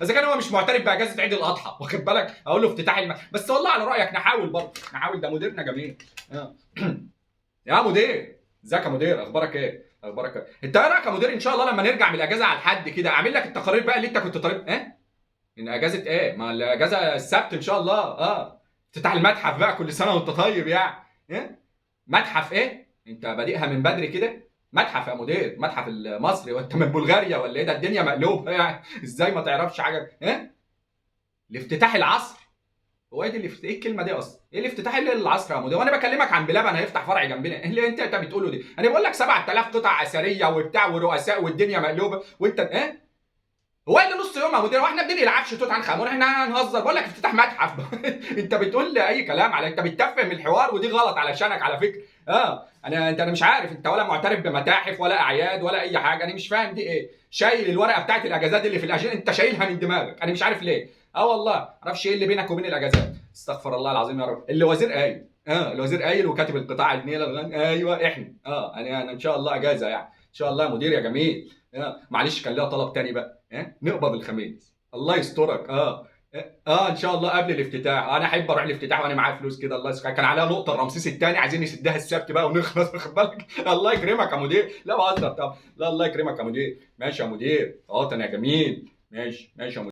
اذا كان هو مش معترف باجازه عيد الاضحى، واخد بالك؟ اقول له افتتاح بس والله على رايك نحاول برضه، نحاول، ده مديرنا جميل. آه. يا مدير، ازيك يا مدير؟ اخبارك ايه؟ اخبارك ايه؟ انت ايه رايك يا مدير ان شاء الله لما نرجع من الاجازه على الحد كده اعمل لك التقارير بقى اللي انت كنت طالب ان اجازه ايه؟ ما الاجازه السبت ان شاء الله. افتتاح المتحف بقى، كل سنه وانت طيب يعني. متحف ايه؟ انت بادئها من بدري كده. متحف يا مدير، متحف المصري، وانت من بلغاريا ولا ايه؟ ده الدنيا مقلوبه يعني. ازاي ما تعرفش حاجه؟ الافتتاح العصر. هو ايه ايه الكلمه دي اصلا؟ ايه الافتتاح اللي العصر يا مدير؟ وانا بكلمك عن بلبن هيفتح فرع جنبنا، ايه اللي انت بتقوله دي؟ انا بقول لك 7000 قطع اثريه وبتاع ورؤساء والدنيا مقلوبه، وانت هو اللي نص يوم يا مدير؟ واحنا بننقل عفش توت عنخ امون؟ احنا هنهزر؟ بقول لك افتتاح متحف. انت بتقول لي اي كلام، على انت بتتفهم الحوار، ودي غلط علشانك على فكره. انا مش عارف، انت ولا معترف بمتاحف ولا اعياد ولا اي حاجه، انا مش فاهم دي ايه. شايل الورقه بتاعت الاجازات اللي في الاجازه، انت شايلها من دماغك، انا مش عارف ليه. والله ما اعرفش ايه اللي بينك وبين الاجازات. استغفر الله العظيم يا رب. اللي وزير قايل، الوزير قايل وكاتب القطاع النيل ايوه احنا انا ان شاء الله اجازه يعني، ان شاء الله يا مدير يا جميل. معلش كان ليها طلب تاني بقى، نقبض الخميس. الله يسترك. ان شاء الله قبل الافتتاح. انا احب اروح الافتتاح وانا معايا فلوس كده. الله يسعدك. كان عليها نقطه رمسيس الثاني عايزين نسدها السبت بقى ونخلص، واخد بالك؟ الله يكرمك يا مدير. لا بهزر طبعا. لا الله يكرمك يا مدير. ماشي يا مدير، انا جميل. ماشي ماشي يا مدير.